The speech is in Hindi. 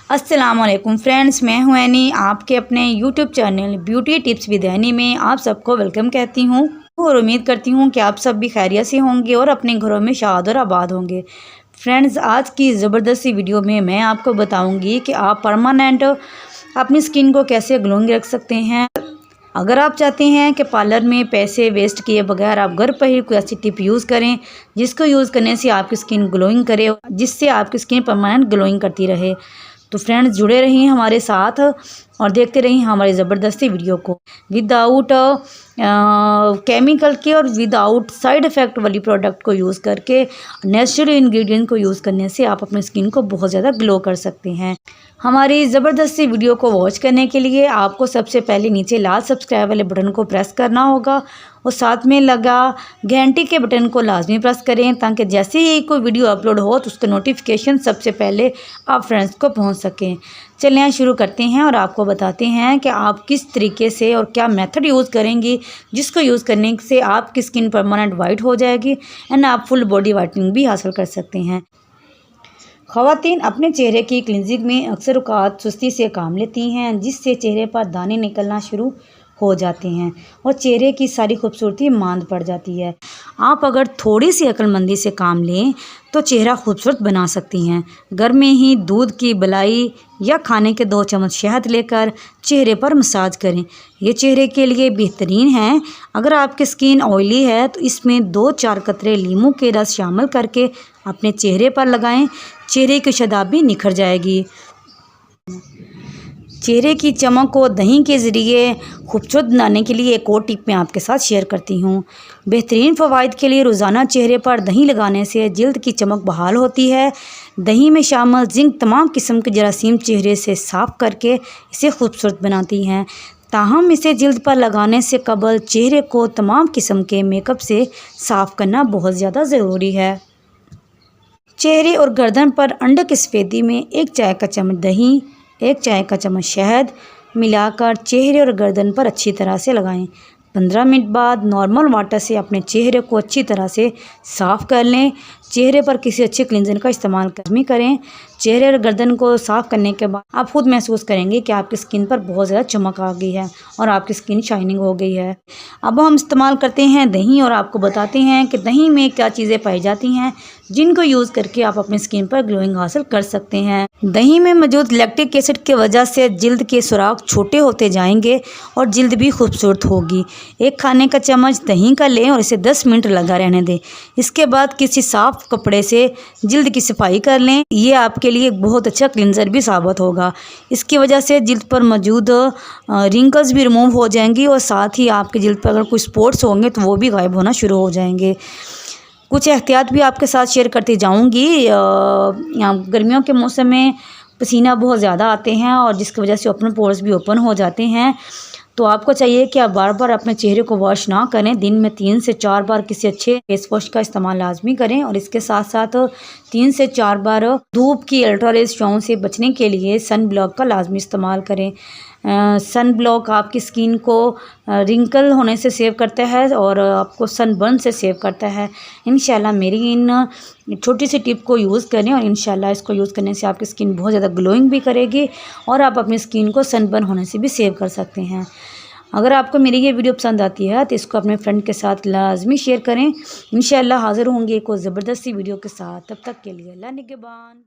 अस्सलाम वालेकुम फ्रेंड्स, मैं हूं एनी। आपके अपने YouTube channel beauty tips with any में आप सबको वेलकम कहती हूं और उम्मीद करती हूं कि आप सब भी खैरियत से होंगे और अपने घरों में शाद और आबाद होंगे। फ्रेंड्स, आज की ज़बरदस्ती वीडियो में मैं आपको बताऊंगी कि आप परमानेंट अपनी स्किन को कैसे ग्लोइंग रख सकते हैं। अगर आप चाहते हैं कि पार्लर में पैसे वेस्ट किए बगैर आप घर पर ही कोई ऐसी टिप यूज़ करें जिसको यूज़ करने से आपकी स्किन ग्लोइंग करे, जिससे आपकी स्किन परमानेंट ग्लोइंग करती रहे, तो फ्रेंड्स जुड़े रहिए हमारे साथ और देखते रहिए हमारी ज़बरदस्ती वीडियो को। विदाउट केमिकल के और विदाउट साइड इफ़ेक्ट वाली प्रोडक्ट को यूज़ करके, नेचुरल इंग्रेडिएंट को यूज़ करने से आप अपनी स्किन को बहुत ज़्यादा ग्लो कर सकते हैं। हमारी ज़बरदस्ती वीडियो को वॉच करने के लिए आपको सबसे पहले नीचे लाल सब्सक्राइब वाले बटन को प्रेस करना होगा और साथ में लगा घंटी के बटन को लाजमी प्रेस करें, ताकि जैसे ही कोई वीडियो अपलोड हो तो उसका नोटिफिकेशन सबसे पहले आप फ्रेंड्स को पहुंच सकें। चलिए शुरू करते हैं और आपको बताते हैं कि आप किस तरीके से और क्या मेथड यूज़ करेंगी जिसको यूज़ करने से आपकी स्किन परमानेंट वाइट हो जाएगी एंड आप फुल बॉडी वाइटनिंग भी हासिल कर सकते हैं। ख़वातीन अपने चेहरे की क्लिनजिंग में अक्सर औक़ात सुस्ती से काम लेती हैं, जिससे चेहरे पर दाने निकलना शुरू हो जाते हैं और चेहरे की सारी खूबसूरती मांद पड़ जाती है। आप अगर थोड़ी सी अक्लमंदी से काम लें तो चेहरा खूबसूरत बना सकती हैं। घर में ही दूध की मलाई या खाने के 2 चम्मच शहद लेकर चेहरे पर मसाज करें। ये चेहरे के लिए बेहतरीन है। अगर आपकी स्किन ऑयली है तो इसमें 2-4 कतरे लीमू के रस शामिल करके अपने चेहरे पर लगाएं। चेहरे की शदाबी निखर जाएगी। चेहरे की चमक को दही के ज़रिए खूबसूरत बनाने के लिए एक और टिप मैं आपके साथ शेयर करती हूँ। बेहतरीन फ़वाइद के लिए रोज़ाना चेहरे पर दही लगाने से जल्द की चमक बहाल होती है। दही में शामिल जिंक तमाम किस्म के जरासीम चेहरे से साफ़ करके इसे खूबसूरत बनाती हैं। ताहम इसे जल्द पर लगाने से कबल चेहरे को तमाम किस्म के मेकअप से साफ़ करना बहुत ज़्यादा ज़रूरी है। चेहरे और गर्दन पर अंडे की सफ़ेदी में 1 चाय का चम्मच दही, 1 चाय का चम्मच शहद मिलाकर चेहरे और गर्दन पर अच्छी तरह से लगाएं। 15 मिनट बाद नॉर्मल वाटर से अपने चेहरे को अच्छी तरह से साफ़ कर लें। चेहरे पर किसी अच्छे क्लींजर का इस्तेमाल करें। चेहरे और गर्दन को साफ़ करने के बाद आप खुद महसूस करेंगे कि आपकी स्किन पर बहुत ज़्यादा चमक आ गई है और आपकी स्किन शाइनिंग हो गई है। अब हम इस्तेमाल करते हैं दही और आपको बताते हैं कि दही में क्या चीज़ें पाई जाती हैं जिनको यूज़ करके आप अपनी स्किन पर ग्लोइंग हासिल कर सकते हैं। दही में मौजूद लैक्टिक एसिड की वजह से जिल्द के सुराख छोटे होते जाएंगे और जिल्द भी खूबसूरत होगी। 1 खाने का चम्मच दही का लें और इसे 10 मिनट लगा रहने दें। इसके बाद किसी साफ़ कपड़े से जिल्द की सफाई कर लें। ये आपके लिए एक बहुत अच्छा क्लिनज़र भी साबित होगा। इसकी वजह से जिल्द पर मौजूद रिंकल्स भी रिमूव हो जाएंगी और साथ ही आपकी जिल्द पर अगर कोई स्पॉट्स होंगे तो वो भी गायब होना शुरू हो जाएंगे। कुछ एहतियात भी आपके साथ शेयर करती जाऊंगी। गर्मियों के मौसम में पसीना बहुत ज़्यादा आते हैं और जिसकी वजह से ओपन पोर्स भी ओपन हो जाते हैं, तो आपको चाहिए कि आप बार बार अपने चेहरे को वॉश ना करें। दिन में 3 से 4 बार किसी अच्छे फेस वॉश का इस्तेमाल लाजमी करें और इसके साथ साथ 3 से 4 बार धूप की अल्ट्रारेज छाँव से बचने के लिए सन ब्लॉक का लाजमी इस्तेमाल करें। सन ब्लॉक आपकी स्किन को रिंकल होने से सेव करता है और आपको सनबर्न से सेव करता है। इंशाल्लाह मेरी इन छोटी सी टिप को यूज़ करें और इंशाल्लाह इसको यूज़ करने से आपकी स्किन बहुत ज़्यादा ग्लोइंग भी करेगी और आप अपनी स्किन को सनबर्न होने से भी सेव कर सकते हैं। अगर आपको मेरी ये वीडियो पसंद आती है तो इसको अपने फ्रेंड के साथ लाजमी शेयर करें। इंशाल्लाह हाज़िर होंगे एक और ज़बरदस्ती वीडियो के साथ। तब तक के लिए अल्लाह निगहबान।